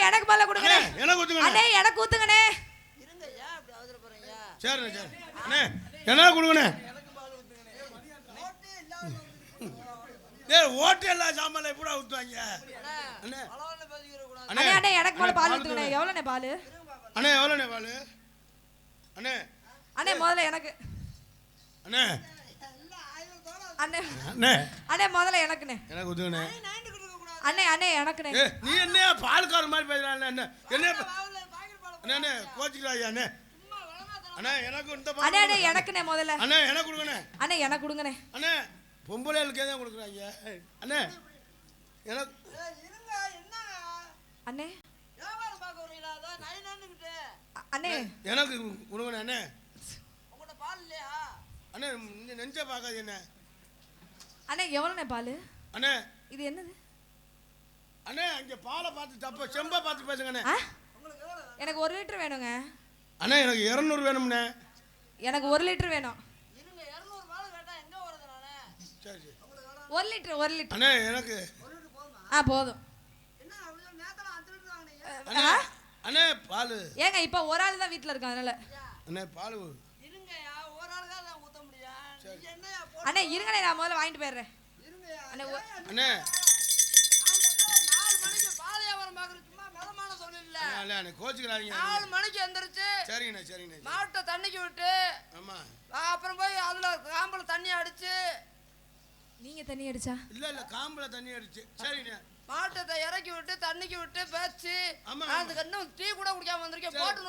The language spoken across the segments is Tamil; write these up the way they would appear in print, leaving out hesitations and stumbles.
எனக்கு பால் கொடுங்கண்ணே. எனக்கு ஊத்துங்க அண்ணே எனக்கு ஊத்துங்கண்ணே. இருங்கய்யா அப்படி அவசர போறீங்க. சரி சரி அண்ணே எனக்கு கொடுங்கண்ணே. ஓட்டு எல்லாம் சாமான்ல எப்படா ஊத்துவாங்க அண்ணே? அண்ணே அண்ணே எனக்கு முதல்ல பால் ஊத்துங்கண்ணே. எவ்வளோண்ணே பால்? அண்ணே எவ்வளோண்ணே பால்? அண்ணே அண்ணே முதல்ல எனக்கு. அண்ணே அண்ணே அண்ணே அண்ணே முதல்ல எனக்குண்ணே. எனக்கு ஊத்துங்கண்ணே. அண்ணே அண்ணே எனக்குண்ணே. நீ என்ன பால்கார மாதிரி பேசுறான் என்ன என்ன அண்ணே கோச்சிக்கிறாயா அண்ணே? அண்ணே எனக்கு இந்த அண்ணே அண்ணே எனக்குண்ணே முதல்ல. அண்ணே எனக்கு கொடுங்கண்ணே. அண்ணே எனக்கு கொடுங்கண்ணே. அண்ணே பொம்பளைகளுக்கே தான் கொடுக்குறாங்க அண்ணே எனக்கு. அண்ணே வியாபாரம் பார்க்க வரீங்களா? அதான் நைனான்னுக்கிட்டு. அண்ணே எனக்கு கொடுங்கண்ணே. அண்ணே உங்கள்கிட்ட பால் இல்லையா? அண்ணே நெஞ்ச பார்க்காது என்ன? அண்ணே எவ்வளோண்ணே பால்? அண்ணே இது என்னது? அண்ணே அங்கே பாலை பார்த்து தப்ப செம்பா பார்த்து பேசுங்கண்ணே. எனக்கு 1 லிட்டர் வேணுங்க. அண்ணே எனக்கு 200 வேணும்ண்ணே. எனக்கு 1 லிட்டர் வேணும். இருங்க 200 பால் கேட்டா எங்க வருது நானே? சரி சரி 1 லிட்டர் 1 லிட்டர். அண்ணே எனக்கு போதும். என்ன அவ்வளோ நேரத்தில் 5 லிட்டர் வாங்கினீங்க? அண்ணே பால் ஏங்க இப்போ ஒரு ஆள் தான் வீட்டில் இருக்கேன் அதனால. அண்ணே பால் இருங்கய்யா ஒரு ஆள் தான் நான் ஊற்ற முடியும். என்னையா அண்ணே இருங்கண்ணே நான் முதல்ல வாங்கிட்டு போயிடுறேன். இருங்கய்யா. அண்ணே அண்ணே 4 மணிக்கு பால் வியாபாரம் பார்க்குறது சும்மா மிதமான சொல்லல. அண்ணே கோச்சிக்கிறாங்க. 4 மணிக்கு எந்திரிச்சு சரிங்கண்ணே சரிங்கண்ணே. மாட்டை தண்ணிக்கு விட்டு ஆமா அப்புறம் போய் அதுல காம்புல தண்ணி அடிச்சு. நீங்க தண்ணி அடிச்சா? இல்ல காம்புல தண்ணி அடிச்சு. சரிண்ணே மாட்டை இறக்கி விட்டு தண்ணிக்கு விட்டு பேச்சு. ஆமா அதுக்கு இன்னும் டீ கூட குடிக்காம வந்திருக்கேன். போட்டு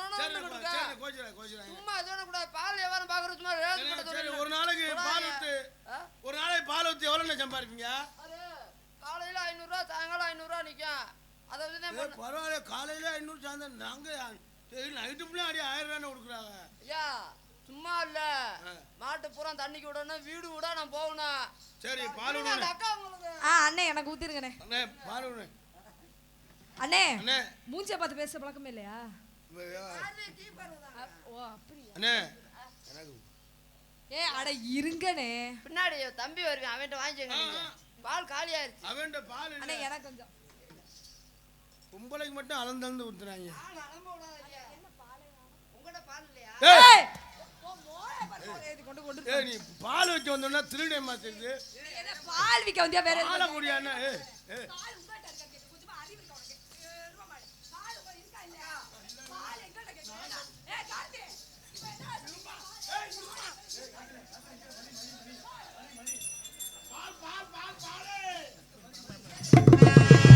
சும்மா அதோட கூட பால் வியாபாரம் பார்க்குறது சும்மா ஒரு நாளைக்கு பால் ஊத்து. ஒரு நாளைக்கு பால் ஊத்தி எவ்வளோ சம்பாதிப்பீங்க? காலையில 500 ரூபா சாயங்காலம் 500 ரூபா நிற்கும். அதை வச்சு பரவாயில்ல காலையில 500 சாயந்தரம் நாங்க நைட்டு ஃபுல்லாக அடி 1000 ரூபாய் கொடுக்குறாங்க. ஐயா சும்மா இல்ல மாட்டு பூரா தண்ணிக்கு விடணும் வீடு விட நான் போகணும். சரி பால் விடுங்க. அக்கா உங்களுக்கு அண்ணே எனக்கு ஊத்திருங்கண்ணே. அண்ணே பால் விடுங்க. அண்ணே அண்ணே மூஞ்சியை பார்த்து பேச பழக்கமே இல்லையா? ஓ அப்படியா? அண்ணே எனக்கு அட இருங்கண்ணே. பின்னாடி தம்பி வருவேன் அவன்கிட்ட வாங்கிக்கோங்க. பால் காலி ஆயிருச்சு. அவன்கிட்ட பால் அண்ணே எனக்கு கொஞ்சம். பொம்பளைக்கு மட்டும் அளந்து ஊத்துறாங்க. உங்கள்கிட்ட பால் இல்லையா? நீ பால் வச்சு வந்தோம்னா திருடே மாத்திருது. பால் விற்க வந்தியா? வேற பால முடியாண்ணா.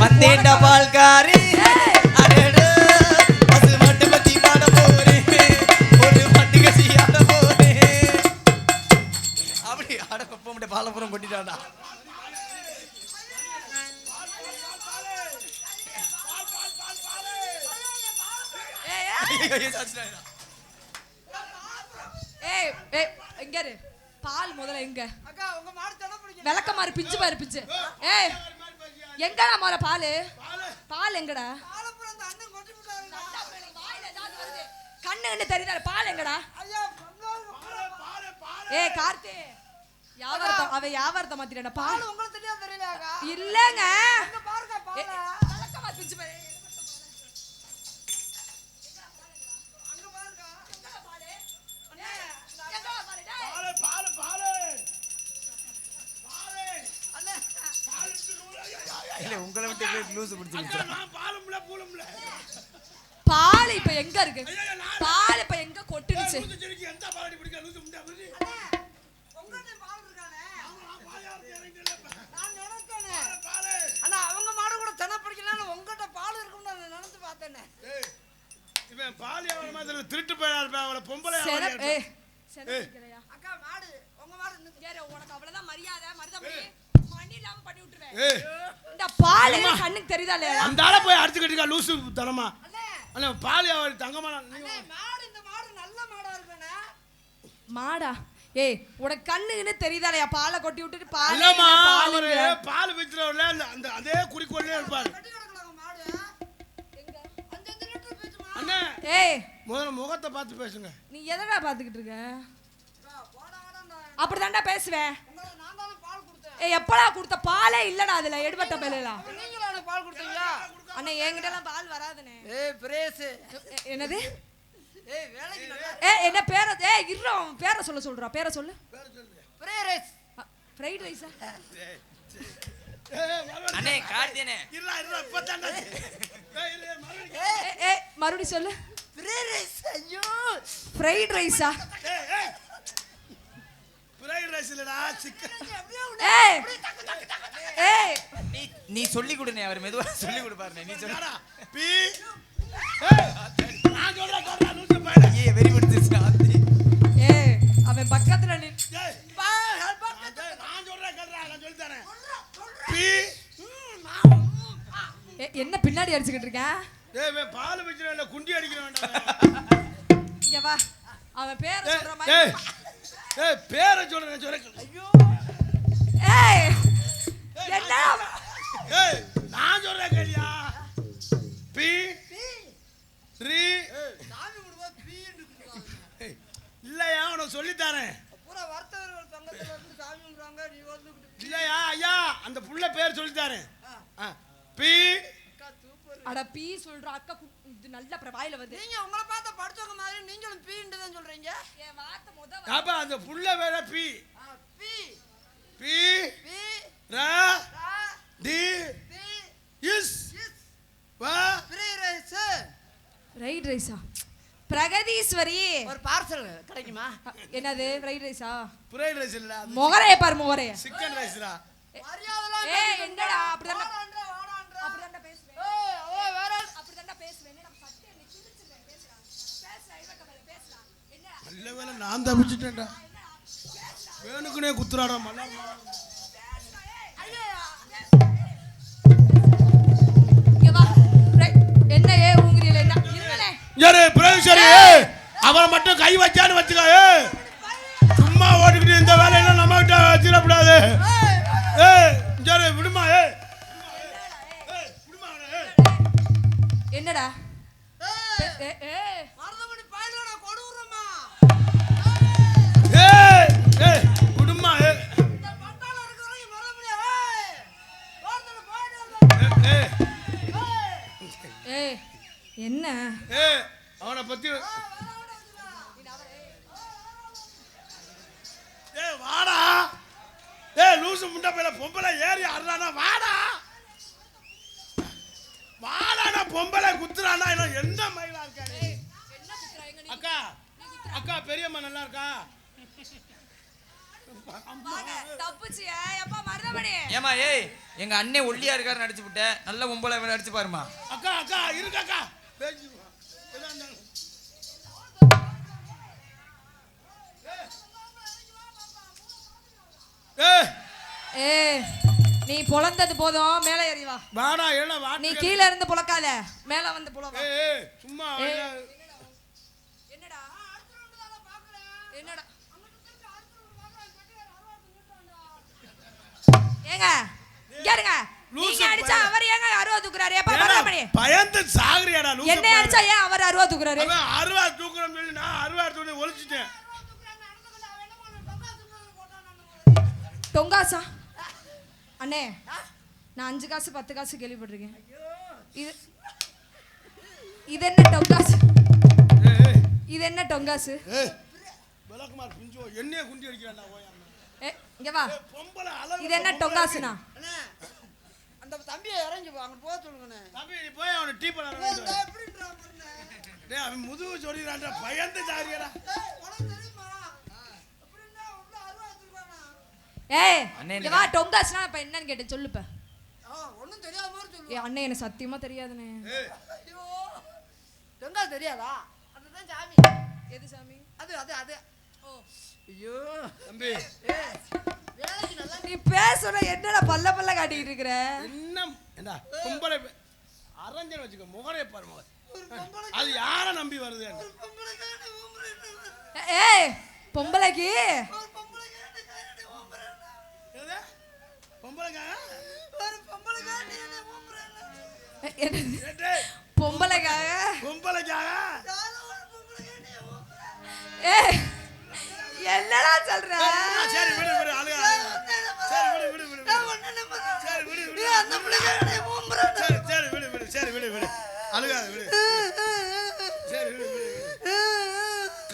மத்தேண்ட பால்காரி அடடே பசு மாட்டு பத்தி பாட போறேன். ஒரு மாட்டு கசி ஆட போறேன். அப்படி ஆட கொப்ப பாலபுரம் கொட்டிட்டாடா. எங்க பால் முதல்ல எங்க? அக்கா உங்க மாடு தட பிடிக்க விளக்க மாதிரி பிஞ்சு பாரு பிஞ்சு. எங்கடா முதல்ல பால்? பால் எங்கடா? கண்ணு கண்ணு தெரியுதா? பால் எங்கடா? கார்த்தி வியாபாரத்தை அவ வியாபாரத்தை மாத்திட்டா. பால் உங்களுக்கு தெரியாது தெரியலையாக்கா? இல்லங்க பாருங்க பால் விளக்க மாதிரி பிஞ்சு பாரு. உங்களை விட்டு லூசு பிடிச்சிருச்சு. பால் இப்ப எங்க இருக்கு? பால் இப்ப எங்க கொட்டிடுச்சு? ஆனா அவங்க மாடு கூட தன பிடிக்கல உங்ககிட்ட பால் இருக்கும்னு நான் நினைச்சு பார்த்தேனே. இவன் பால் வியாபாரமா திருட்டு போய் பொம்பளை அக்கா மாடு உங்க மாடு உனக்கு அவ்வளவுதான் மரியாதை மருதமணி மணி இல்லாம பண்ணி விட்டுருவேன். இந்த பால் கண்ணுக்கு தெரியுதா இல்லையா? அந்த ஆள போய் அடிச்சுக்கிட்டு லூசு தனமா. அண்ணா பால் வியாபாரி தங்கமான மாடு இந்த மாடு நல்ல மாடா இருக்குண்ணே. மாடா உனக்கு கண்ணுன்னு தெரியுதா இல்லையா? பாலை கொட்டி விட்டுட்டு பால் இல்லம்மா அவரு பால் விக்கிறவர்ல அந்த அதே குறிக்கோள்லயே இருப்பாரு. மாடு எங்க 5 லிட்டர் பேசுமா? அண்ணா முதல்ல முகத்தை பார்த்து பேசுங்க. நீ எதடா பாத்துக்கிட்டு இருக்க? அப்படிதான்டா பேசுவேன். நான் தான பால் கொடுத்தேன். எப்படா கொடுத்த? பாலே இல்லடா அதுல எடுபட்ட பேலலாம். நீங்களா எனக்கு பால் கொடுத்தீங்களா? அண்ணே என்கிட்ட எல்லாம் பால் வராதுனே. ஏய் பிரேஸ். என்னது? ஏய் வேலைக்கு நல்லா. என்ன பேர இருறோம் பேரை சொல்றா. பேரை சொல்லு. பிரேஸ். ஃப்ரைட் ரைஸா? அண்ணே கார்த்தியனே இல்ல இப்பதான்டா. மறுபடி சொல்லு. பிரேஸ். ஐயோ ஃப்ரைட் ரைஸா? ஃப்ரைட் ரைஸ் இல்லடா சிக்கன். நீ சொல்லி கொடுனே அவர் மெதுவா சொல்லி கொடுப்பாருனே நீ சொல்லுடா பி நான் சொல்றா லூசு பையனா வெரி குட் ஆத்தி அவன் பக்கத்துல நீ நான் சொல்றேன் கேளுடா நான் சொல்லி தரேன் பி என்ன பின்னாடி அடிச்சிட்டு இருக்க? வே பால் வச்சிரல குண்டி அடிக்க வேண்டாம். இங்க வா அவன் பேரை சொல்ற மாதிரி. பேரை சொல்றேன். ஐயோ என்ன நான் சொல்றேன் கேளியா பி 3 சாமி குடுவா பீன்னு குடுறாங்க. இல்லையா உனக்கு சொல்லி தரேன். பூரா வர்த்தகர்கள் சங்கத்துல இருந்து சாமி குடுறாங்க நீ வந்து இல்லையா ஐயா அந்த புள்ள பேர் சொல்லி தரேன். பி அட பீ சொல்ற அக்கா இது நல்ல வாயில வந்து. நீங்க உங்களை பார்த்தா படிச்சவங்க மாதிரி நீங்களும் பீன்னு தான் சொல்றீங்க. என் வார்த்தை முத அப்ப அந்த புள்ள வேற பி பி பி பி ரா டி பி இஸ் வா பிரேஸ். ரைட் ரைஸா? பிரகதீஸ்வரி ஒரு பார்சல் கிடைக்குமா? என்னது ரைட் ரைஸா? ஃப்ரைட் ரைஸ் இல்ல முகரைய பாரு முகரைய. சிக்கன் ரைஸ்டா. மரியாதைலாம் என்னடா அப்படிதான் வாடான்றா அப்படிதான் பேசுவேன். ஏய் வேற அப்படிதான் பேசுவேன். நம்ம சட்டை நீ கிழிச்சிடுறேன் பேசுடா. பேசுடா இவக்கமல பேசுடா. என்ன நல்ல வேளை நான் தப்பிச்சிட்டேன்டா. வேணுக்குனே குத்துறாடா மல்ல. இங்க வா. என்ன ஊங்குறீல என்ன? இருங்கனே. யாரு பிரேஷரி அவரை மட்டும் கை வச்சான்னு வச்சுக்க. சும்மா ஓடிக்கிட்டு இந்த வேலையெல்லாம் நம்ம கிட்ட வச்சிடக்கூடாது. யாரு விடுமா விடுமா என்னடா? மருதமணி பையலோட கொடுறமா. விடுமா இந்த பட்டால இருக்கறவங்க மருதமணி வார்த்தல போயிடு. என்ன? அவனை பத்தி வாடா. லூசு முண்டா பையில பொம்பளை ஏறி அறானா வாடா. வாடாடா பொம்பளை குத்துறானா என்ன மயிலா இருக்கா நீ? அக்கா அக்கா பெரியம்மா நல்லா இருக்கா? தப்புச்சியா எப்பா மருதமணி. ஏமா எங்க அண்ணே ஒல்லியா இருக்காரு நடிச்சு விட்ட நல்ல பொம்பளை நடிச்சு பாருமா. அக்கா அக்கா இருக்கா நீ பொளந்தது போதும் மேலே ஏறி வா. வாடா ஏல வா. நீ கீழ இருந்து பொளக்காத மேல வந்து பொளவா. சும்மா என்னடா என்னடா ஏங்க கேளுங்க. நீங்க அடிச்சா அவர் ஏங்க அருவா தூக்குறாரு? எப்ப மருதமணி பயந்து சாகுறியாடா லூசு. என்ன அடிச்சா ஏன் அவர் அருவா தூக்குறாரு? அவன் அருவா தூக்குறேன்னு சொல்லி நான் அருவா தூக்கி ஒளிச்சிட்டேன். தொங்காசா? அண்ணே நான் 5 காசு 10 காசு கேள்விப்பட்டிருக்கேன். இது என்ன டொங்காசு? இது என்ன டொங்காசு? விளக்குமார் பிஞ்சோ என்னைய குண்டி அடிக்கிறான்டா ஓயாம. இங்க வா. பொம்பளை அளவு இது என்ன டொங்காசுனா? அண்ணே அந்த தம்பியை இறங்கி அங்க போக சொல்லுங்கண்ணே. தம்பி நீ போய் அவனை டீ பண்ண எப்படின்றா பண்ணே? டேய் அவன் முதுகு சொல்லிறான்டா பயந்து சாகுறியாடா. உனக்கு தெரியுமா? அப்படினா உள்ள அருவா தூக்குறானா? இங்க வா. டொங்காசுனா இப்ப என்னன்னு கேட்டேன் சொல்லுப்ப. ஒண்ணும் தெரியாத மாதிரி சொல்லு. அண்ணே எனக்கு சத்தியமா தெரியாதுனே. ஐயோ டொங்கா தெரியாதா? அதுதான் சாமி. எது சாமி? அது அது அது. ஓ ஐயோ தம்பி வேலைக்கு நல்லா நீ பேசுற என்னடா பல்ல பல்ல காட்டிட்டு இருக்கற? என்ன பொம்பளை அரஞ்சன் வச்சுக்க முகரே பாரு முகர். ஒரு பொம்பளை அது யாரை நம்பி வருது? பொம்பளை காணி ஊம்பறேன். பொம்பளைக்கு ஒரு பொம்பளை காணி ஊம்பறேன். எது? பொம்பளைக்கா? ஒரு பொம்பளை காணி ஊம்பறேன். என்னது? பொம்பளைக்காக பொம்பளைக்காக? யாரோ ஒரு பொம்பளை காணி ஊம்பறேன். என்னடா சொல்ற? சரி விடு விடு அழுக. சரி விடு விடு விடு. நான் ஒண்ணு நம்பறேன். சரி விடு விடு. நீ அந்த பொம்பளை காணி ஊம்பறேன். சரி விடு விடு. சரி அழுகாத விடு. சரி விடு விடு.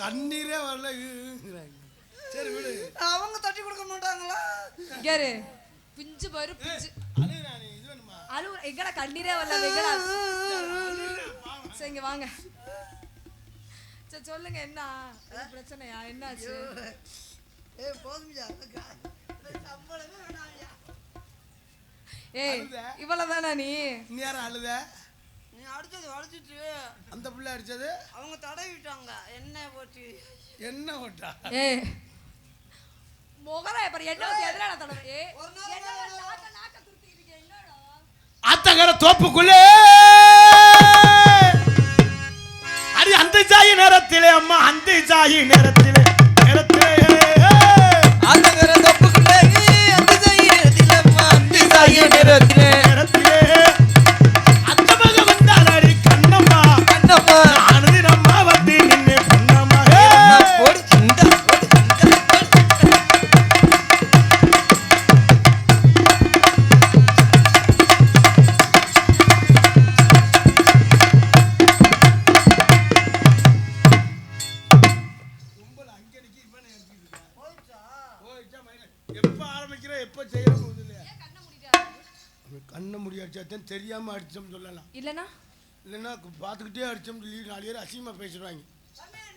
கண்ணீரே வரல. சரி விடு. அவங்க தட்டி கொடுக்க மாட்டாங்களா? கேரு பிஞ்சு பாரு பிஞ்சு. அழுகுறா நீ. இது வேணுமா? அழுவு எங்கடா கண்ணீரே வரல எங்கடா? சரி இங்க வாங்க. சரி சொல்லுங்க என்ன பிரச்சனையா? என்னாச்சு? போதுமியா சம்பளமே வேணாமியா. ஏய் இவ்வளவுதானா நீ? நீ யாரும் அழுத? நீ அடிச்சது அடிச்சிட்டு அந்த பிள்ளை அடிச்சது அவங்க தடவிட்டாங்க. என்ன போட்டு என்ன ஓட்டா? ஏய் முகரை பாரு என்ன ஊத்தி எதுல தடவை? ஏய் ஒரு நாள் என்ன நாக்க துருத்திக்கிட்டு என்னடா? ஆத்தங்கர தோப்புக்குள்ளே அடி அந்த சாயி நேரத்திலே அம்மா அந்த சாயி நேரத்திலே ஆத்தங்கர தோப்புக்குள்ளே அந்த சாயி நேரத்திலே அம்மா அந்த சாயி நேரத்திலே அந்த மக வந்தாளடி கண்ணம்மா கண்ணம்மா ஆனதி நம்மா வந்து நின்னு பொன்னம்மா ஓடி இந்த எப்ப ஆரம்பிக்கிற எப்ப செய்யணும் இல்லையா? கண்ண முடியாச்சாத்தான் தெரியாம அடிச்சோம் சொல்லலாம். இல்லனா இல்லைன்னா பார்த்துக்கிட்டே அடிச்சோம் சொல்லி 4 பேர் அசிங்கமா பேசிடுவாங்க.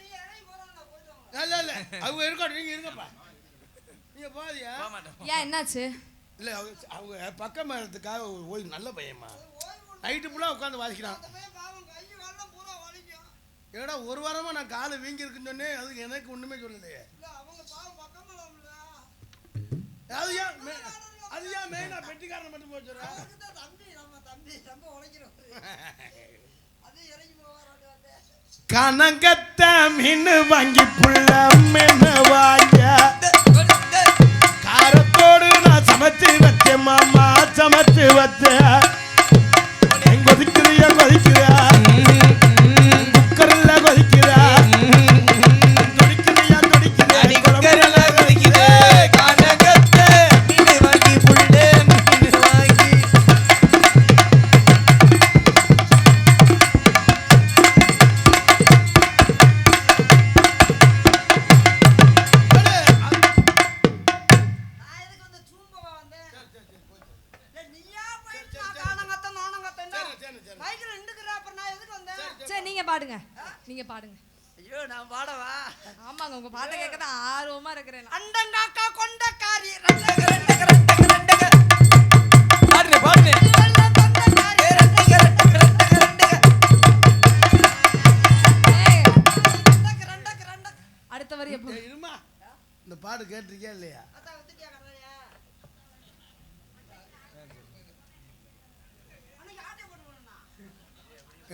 நீ இறங்கி போறாங்க போயிட்டு இல்ல இல்ல அவங்க இருக்கட்டும், நீங்க இருங்கப்பா. நீங்க போதியா? ஏன் என்னாச்சு? இல்ல அவங்க பக்கம் இடத்துக்காக ஓய் நல்ல பையன்மா நைட்டு ஃபுல்லாக உட்காந்து வாசிக்கிறான். பாவம் கை காலம் பூரா வலிக்கும். ஏடா ஒரு வாரமா நான் காலை வீங்கி இருக்குன்னு சொன்னேன், அதுக்கு எனக்கு ஒண்ணுமே சொல்லலையே. இல்ல அவங்க பாவம் பக்கமலாம்ல. அது ஏன் மெயினா பெட்டிக்காரனை மட்டும் போச்சுடா? தம்பி நம்ம தம்பி ரொம்ப உழைக்கிறோம். அது இறங்கி போவாராட்டு வந்து. கனகத்த மீன் வாங்கி புள்ள மீன் வாங்க காரத்தோடு நான் சமைச்சு வச்சேன் மாமா, சமைச்சு வச்சேன். கொதிக்குறியா கொதிக்குறியா குக்கர்ல கொதிக்குதா துடிக்குறியா துடிக்குதா அடி குக்கரல கொதிக்குதே கனகத்தை மீன் வாங்கி புள்ளே மீன் வாங்கி நான் எதுக்கு வந்து சூம்பவா வந்தேன்? ஏய், நீயா போயிட்டு நான் காணங்கத்த நாணங்கத்தன்னா மைக்ல நின்னுக்குறா. அப்புறம் நான் எதுக்கு வந்தேன்? சரி நீங்க பாடுங்க. நீங்க பாடுங்க. ஐயோ நான் பாடவா? ஆமாங்க உங்க பாட்டை கேட்க தான் ஆர்வமா இருக்கிறேன். அண்டங்காக்கா கொண்டக்காரி பாடுறே பாடுறே ஏய் அடுத்த வரி எப்போ? இருமா இந்த பாடு கேட்டிருக்கியா இல்லையா?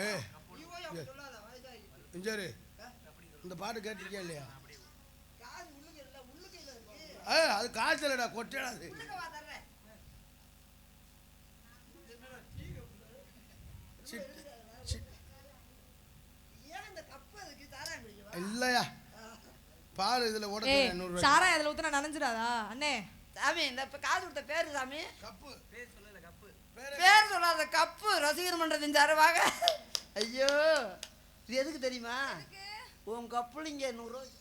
ஏ இஞ்சாரு இந்த பாட்டு கேட்டிருக்கியா இல்லையா? அது காய்ச்சலடா கொட்டடாது. இல்லையா பாரு இதுல உடனே ஏய் 100 ரூபாய் சாராயம் அதுல ஊத்துனா நனைஞ்சிராதா அண்ணே? சாமி இந்த காது கொடுத்த பேரு சாமி கப்பு பேர் சொல்லாத கப்பு ரசிகர் மன்றத்தின் சார்பாக. ஐயோ இது எதுக்கு தெரியுமா? உன் கப்புலிங்க 100 ரூபாய்.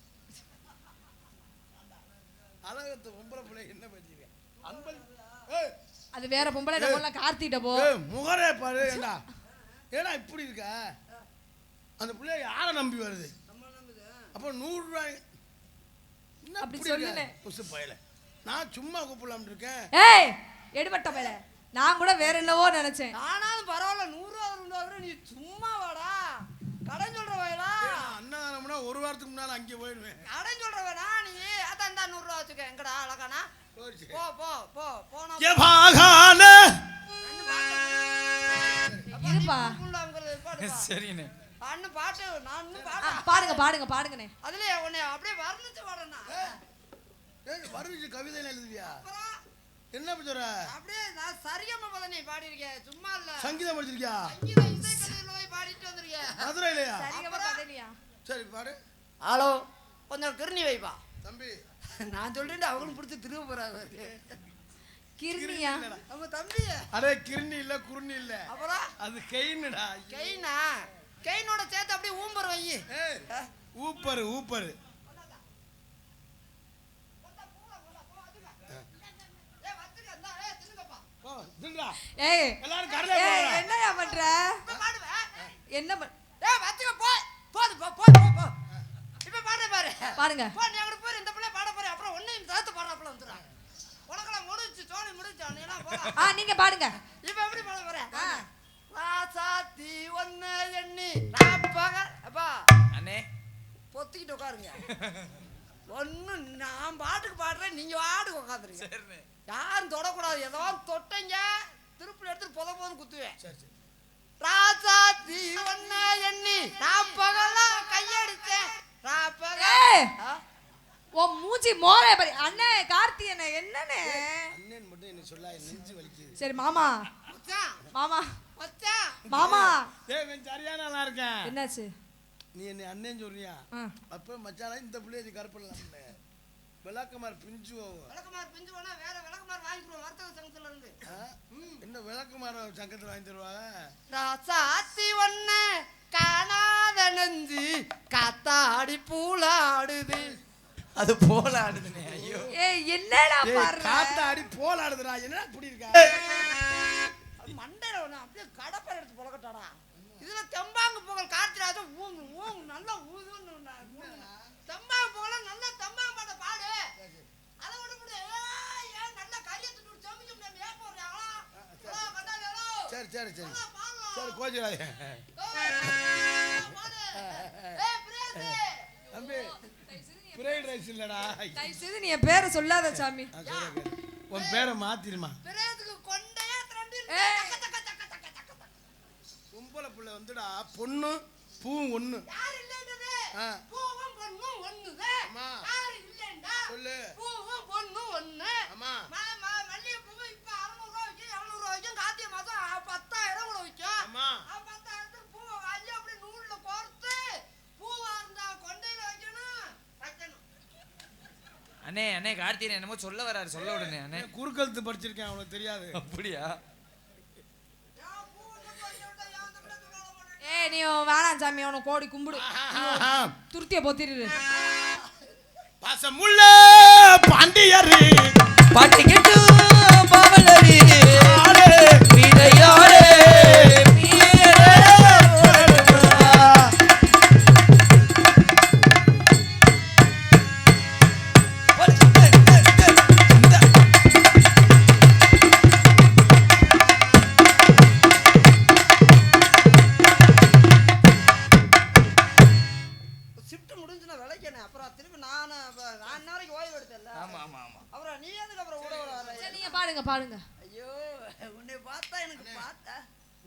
அழகத்து பொம்பளை பிள்ளை என்ன பேசுறீங்க? அன்பல் ஏய் அது வேற பொம்பளை டபுள்ல கார்த்திட்ட போ. ஏய் முகரே பாரு ஏண்டா ஏடா இப்படி இருக்க? அந்த பிள்ளை யாரை நம்பி வருது? அப்போ 100 ரூபாய் என்ன அப்படி அப்படி சொல்லுனே. புசு பயல நான் சும்மா கூப்பிடலாம்னு இருக்கேன். ஏய் எடுபட்ட பையல நான் கூட வேற என்னவோ நினைச்சேன். ஆனாலும் பரவாயில்ல 100 ரூபா நீ சும்மா வாடா. கடன் சொல்ற வயலா அண்ணாமனா ஒரு வாரத்துக்கு முன்னால அங்கே போயிடுவேன். கடன் சொல்ற வேணா நீ அதான் இந்த 100 ரூபா வச்சுக்க. எங்கடா அழகானா போ போ போ போனா எவாகான இருப்பா. சரிண்ணே அண்ணு பாட்டு நான் பாடுங்க பாடுங்க பாடுங்கனே. அதுல உன்னை அப்படியே வர்ணிச்சு பாடுறேன்னா. வருவிச்சு கவிதை எழுதுவியா? என்ன சொல்ற? அப்படியே நான் சரியாம பதனி பாடி இருக்கேன். சும்மா இல்ல சங்கீதம் படிச்சிருக்கியா? சங்கீதம் இசை கல்லூரியில போய் பாடிட்டு வந்திருக்கேன். மதுரையிலையா? சரிகமா பதனியா? சரி பாடு. ஹலோ கொஞ்சம் திருநி வைப்பா தம்பி நான் சொல்றேன் அவங்களும் பிடிச்சி திரும்ப போறாங்க. கிர்னியா நம்ம தம்பி அடே கிருணி இல்ல குருணி இல்ல அப்புறம் அது கெயின்டா. கெயினா கெயினோட சேர்த்து அப்படியே ஊம்பர் வை. ஏய் ஊப்பர் ஊப்பர். ஓ தின்றா. ஏய் எல்லாரும் கடலை ஏய் போடுறா. என்னயா பண்ற? என்ன ஏய் வச்சுக்க போடு போ. இப்ப பாடுற பாரு. பாருங்க. போ நீ அங்க போய் இந்த பிள்ளை பாட போற அப்புறம் ஒண்ணையும் சேர்த்து பாடுறப்பல வந்துறா. உனக்கெல்லாம் முடிச்சு சோனி முடிச்சு நீ எல்லாம் போடா. நீங்க பாடுங்க. இப்ப எப்படி பாட போற? ராசாத்தி ஒண்ணு எண்ணி நாப்பக அப்பா அண்ணே பொத்திக்கிட்டு உட்காருங்க. ஒண்ணு நான் பாட்டுக்கு பாடுறேன் நீங்க பாட்டுக்கு உட்காந்துருங்க. சரிண்ணே. யாரும் தொடக்கூடாது. ஏதோ தொட்டீங்க திருப்பி எடுத்து போதுன்னு குத்துவேன். சரி சரி. ராசாத்தி ஒண்ணு எண்ணி நாப்பகலாம் கையடிச்சேன். ஏய் உன் மூஞ்சி மோரே பாரு. அண்ணே கார்த்தியனே என்னனே? அண்ணன் மட்டும் என்ன சொல்ல நெஞ்சு வலிக்குது. சரி மாமா மச்சான் மாமா மச்சான் மாமா. ஏய் நான் சரியான ஆளா இருக்கேன். என்னாச்சு? நீ என்ன அண்ணன் சொல்றியா? அப்ப மச்சானா இந்த புள்ளைய கரெக்ட் விளக்கமார் பிஞ்சு விளக்கமார் பிஞ்சு போனா வேற விளக்கமார் வாங்கிடுவோம் வர்த்தக சங்கத்துல இருந்து. என்ன விளக்கமார் சங்கத்துல வாங்கி தருவாங்க? ராசாத்தி ஒண்ணு காணாத நெஞ்சு காத்தாடி பூலாடுது. அது போல ஆடுதுனே. ஐயோ ஏய் என்னடா பாரு? காத்தாடி போல ஆடுதுடா. என்னடா இப்படி இருக்கா? மண்டையில ஒண்ணு அப்படியே கடப்பை எடுத்து புலக்கட்டாடா. இதுல தெம்பாங்கு பொங்கல் காத்திராத ஊங்கு ஊங்கு நல்லா ஊதுன்னு தெம்பாங்கு பொங்கல நல்லா தெம்பாங்கு பாட்ட பாடு. அதை விட முடியாது. ஏன் நல்லா கையை துட்டு சமைக்க முடியாது. ஏன் போடுறாங்களா? சரி சரி சரி சரி கோச்சிடாதே தம்பி. ஃப்ரைட் ரைஸ் இல்லடா. தயவு செய்து நீ என் பேரை சொல்லாத சாமி. உன் பேரை மாத்திருமா. கும்பல புள்ள வந்துடா பொண்ணு பூவும் ஒண்ணு. சொல்லு. அண்ணே அண்ணே கார்த்திகை என்னமோ சொல்ல வராரு, சொல்ல விடுனே. அண்ணே குறுக்கழுத்து படிச்சிருக்கேன் அவனுக்கு தெரியாது. அப்படியா? ஏய் நீ வேணாம் சாமி அவனை கோடி கும்பிடு. துருத்திய பொத்திரு. பாசமுள்ள பாண்டியரு பாட்டி கேட்டு பாவலரி வீரையாரே பாடுங்க பாடுங்க. ஐயோ உன்னை பார்த்தா எனக்கு பார்த்தா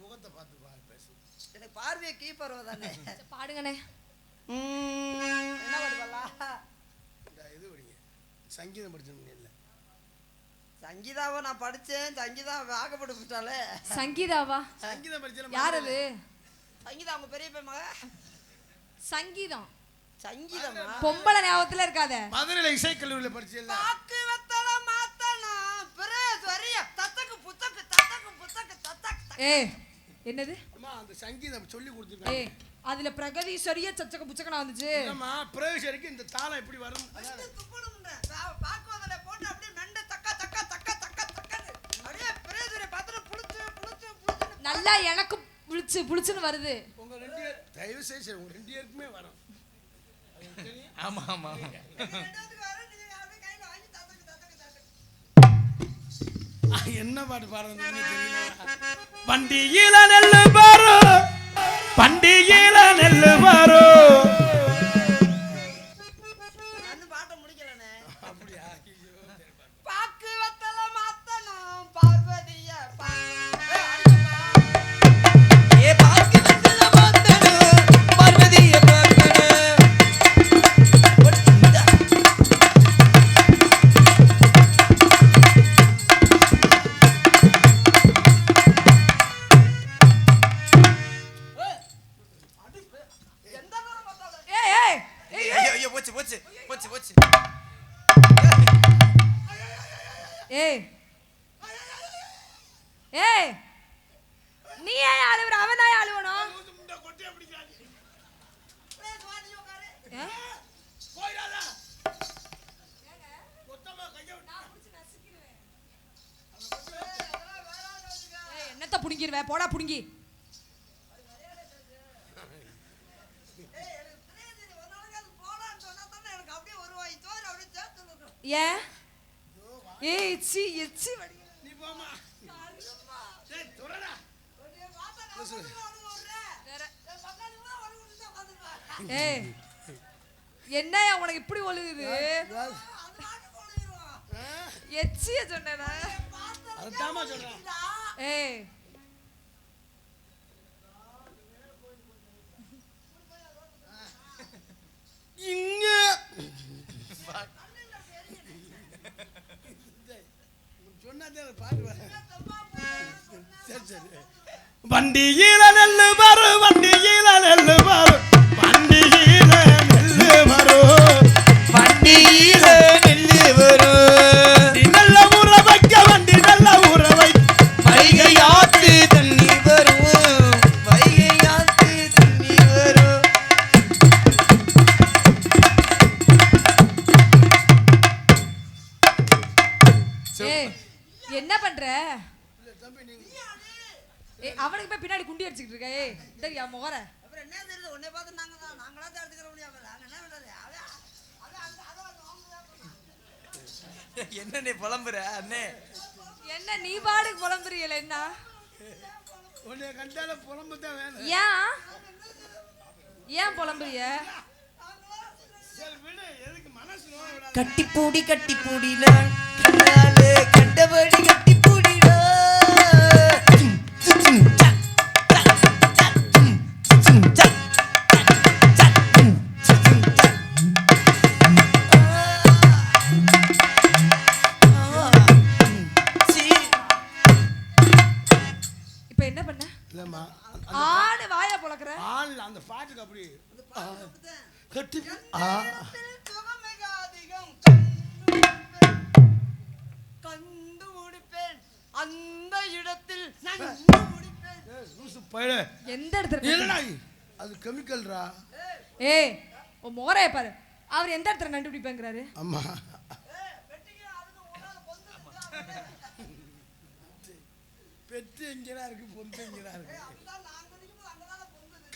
முகத்தை பார்த்து பாரு பேசு. எனக்கு பார்வையை கீப்பர் தானே. பாடுங்கண்ணே. என்ன பாடுவா? இது படிங்க. சங்கீதம் படிச்சோம் இல்ல. சங்கீதாவை நான் படிச்சேன். சங்கீதா வாக்கப்பட்டு சங்கீதாவா? சங்கீதம் படிச்சல. யார் அது? சங்கீதா அவங்க பெரிய பையன் மக. சங்கீதம் சங்கீதமா? பொம்பளை ஞாபகத்துல இருக்காத. மதுரையில இசைக்கல்லூரியில படிச்சல. பாக்கு வத்தல மாத்தனா பிரேஸ் வரிய தத்தக்கு புத்தக்கு தத்தக்கு புத்தக்கு தத்தக். ஏய் என்னது? அம்மா அந்த சங்கீதம் சொல்லி கொடுத்துருக்காங்க. ஏய் அதுல பிரகதீஸ்வரிய சச்சக்க புச்சக்கனா வந்துச்சு. அம்மா பிரவேசருக்கு இந்த தாளம் எப்படி வரும்? அதாவது துப்புணும்ன்ற பாக்கு வத்தல போட்டு அப்படியே நண்ட தக்க தக்க தக்க தக்க தக்க அப்படியே பிரேஸ்வரிய பாத்திர புளிச்சு புளிச்சு புளிச்சு நல்லா எனக்கு புளிச்சுன்னு வருது. உங்க ரெண்டு பேர் தயவு செய்து உங்க ரெண்டு பேருக்குமே வரும். ஆமா ஆமா. என்ன பாட்டு பாடுறது தெரியல. பண்டிகையில நெல்லு பாரு பண்டிகையில நெல்லு பாரு. நான் பாட்ட முடிக்கலனே. அப்படியா? பாக்கு வத்தல மாத்தணும் பார்வதிய ஏ பாக்கு வத்தல மாத்தணும் பார்வதிய பார்க்கணும். ஏய் ஏய் நீ ஏன் அழுவுற? அவன் தான் அழுவணும். ஏ? ஏய், என்னத்த புடுங்கிருவே? போடா புடுங்கி. ஏன்? ஏய் சி எச்சி வடி. நீ போமா. டேய் துறடா. ஏய் என்னையா உனக்கு இப்படி ஒழுகுது? எச்சிய சொன்னேனா? அதாமா சொல்றேன். ஏய் இங்க சொன்னாதே பாட்டு வர. சரி சரி. வண்டியில நெல்லு பாரு, வண்டியில நெல்லு பாரு, வண்டியில நெல்லு பாரு, வண்டியில நெல்லு வரும், நல்ல ஊற வைக்க வண்டி நல்ல ஊற வை, வைகையாத்து தண்ணி வரும், வைகையாத்து தண்ணி வரும். ஏய் என்ன பண்ற? ஏய் அவனுக்கு போய் பின்னாடி குண்டி அடிச்சிட்டு இருக்க. ஏய் டேய் என் முகர. அப்புறம் என்ன தெரியுது? உன்னை பார்த்து நாங்களா தான் எடுத்துக்கிற முடியாது. நாங்க என்ன பண்றது? என்ன நீ புலம்புற அண்ணே? என்ன நீ பாடுக்கு புலம்புறீல? என்ன உன்னை கண்டால புலம்பு தான் வேணும். ஏன் ஏன் புலம்புறிய? சரி விடு, எதுக்கு மனசு நோக விடாத. கட்டிப்பூடி கட்டிப்பூடில கண்டாலே கண்டபடி கட்டிப்பூடில இப்போ என்ன பண்ண? இல்லம்மா ஆடு வாயா பொளக்குற. ஆள் அந்த பாட்டுக்கு அப்படி கட்டி கண்டு முடிப்பேன் அந்த இடத்தில் பயில எந்த இடத்துல? இல்லடா அது கெமிக்கல்ரா. ஏய் உன் முகரைய பாரு. அவர் எந்த இடத்துல கண்டுபிடிப்பேங்கிறாரு? அம்மா பெத்து எங்கடா இருக்கு, பொந்து எங்கடா இருக்கு?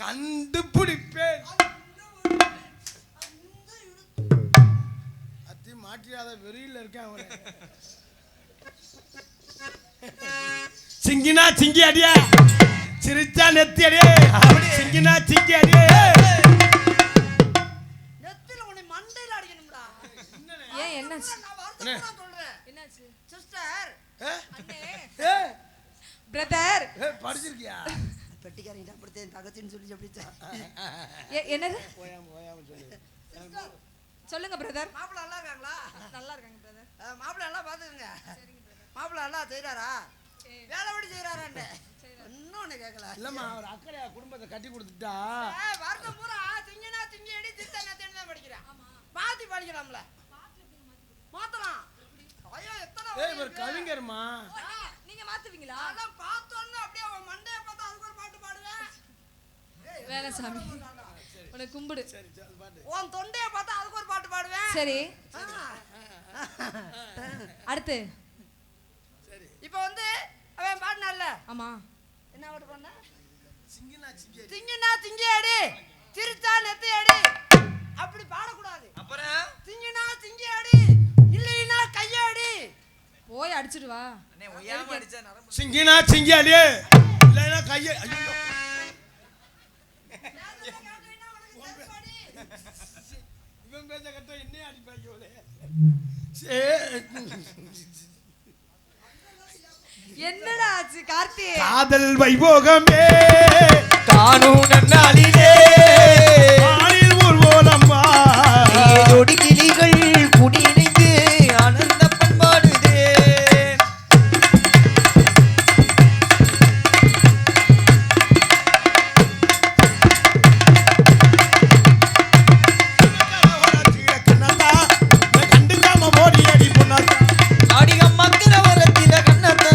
கண்டுபிடிப்பேன். அத்தி மாற்றியாத வெறியில் இருக்கேன் அவனை. சிங்கினா சிங்கி அடியா, சிரிச்சா நெத்தி அடியே, சிங்கினா சிங்கி அடியே. நெத்தில உன்னை மண்டையில அடிக்கணும்டா. ஏன் என்னாச்சு? நான் வருத்தமா சொல்றேன். என்னாச்சு? சிஸ்டர் அண்ணே பிரதர் படிச்சிருக்கியா? பெட்டிக்காரங்க அப்படித்தான் தகச்சின்னு சொல்லி அப்படிச்சா. என்னது? ஓயாம சொல்லு. சொல்லுங்க பிரதர். மாப்பிள்ள நல்லா இருக்காங்களா? நல்லா இருக்காங்க பிரதர். மாப்பிள்ள நல்லா பாத்துக்கங்க. சரிங்க பிரதர். மாப்பிள்ள நல்லா செய்யறாரா? வேலை விட்டு செய்யறாரான்னு இன்னும் ஒண்ணு கேட்கல. இல்லம்மா அவர் அக்கறையா குடும்பத்தை கட்டி கொடுத்துட்டா. வருஷம் பூரா திங்கனா திங்கி அடி தித்தனா தின்னு தான் படிக்கிறேன். மாத்தி படிக்கலாம்ல? மாத்தலாம். ஐயோ எத்தனை இவர் கவிஞர்மா. நீங்க மாத்துவீங்களா? அதான் பார்த்தோன்னு அப்படியே அவன் மண்டைய பார்த்தா அதுக்கு ஒரு பாட்டு பாடுவேன். வேலை சாமி உனக்கு கும்பிடு. சரி சரி பாட்டு. உன் தொண்டைய பார்த்தா அதுக்கு ஒரு பாட்டு பாடுவேன். சரி அடுத்து இப்போ வந்து அவன் பாடினான்ல. ஆமா என்ன பாட்டு பண்ண? சிங்கினா சிங்கி திங்கினா திங்கி அடி திருச்சா நெத்தி அடி அப்படி பாடக்கூடாது. அப்புறம் திங்கினா திங்கி அடி இல்லைன்னா கையடி. போய் அடிச்சிட்டு வா. அண்ணே ஒய்யாம அடிச்சா நரம்பு. சிங்கினா சிங்கி அடியே, இல்லைன்னா கையை. ஐயோ இவன் பேச கட்ட என்னையே அடிப்பாங்க. என்னடா ஆச்சு கார்த்தி? காதல் வைபோகமே காணும் நன்னாளிலே ஆளில் ஊர்வலம்மா, ஏதோடி கிளிகள் குடியிணைந்து ஆனந்த பண்பாடுதே. கண்ணத்தா கண்டுக்காம ஓடி அடி பொண்ணாத்தா. அடிகம் மக்கிர வரத்தில கண்ணத்த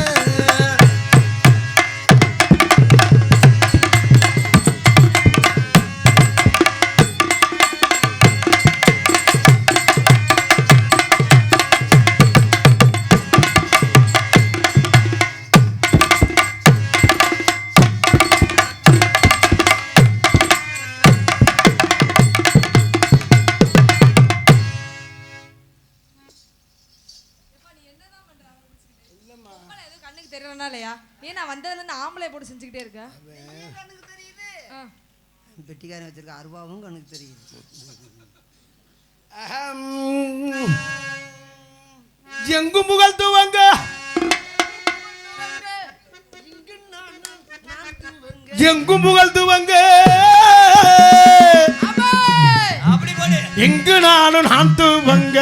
இல்லையா? ஏன் நான் வந்ததுல இருந்து ஆம்பளை போட்டு செஞ்சுக்கிட்டே இருக்கேன். கண்ணுக்கு தெரியுது. பெட்டிக்காரன் வச்சிருக்க அருவாவும் கண்ணுக்கு தெரியுது. எங்கும் புகழ்த்துவங்க எங்கும் புகழ்த்துவங்க அப்படி போடு. எங்கு நானும் நான் தூவங்க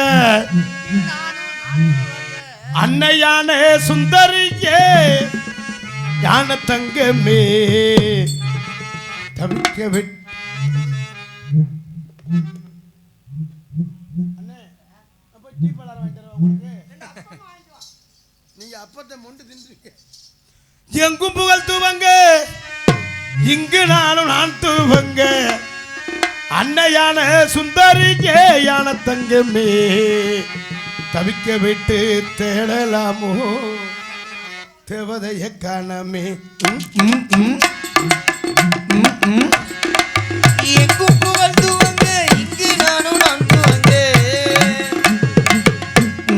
அன்னையான சுந்தரியே யான தங்கமே தவிக்க விட்டு நீங்க அப்பத்தை மொண்டு தின்றீங்க. எங்கும் புகழ் தூவங்க இங்கு நானும் நான் தூவங்க அன்னையான சுந்தரியே யான தங்கமே தவிக்க விட்டு தேடலாமோ தேவதைய காணமே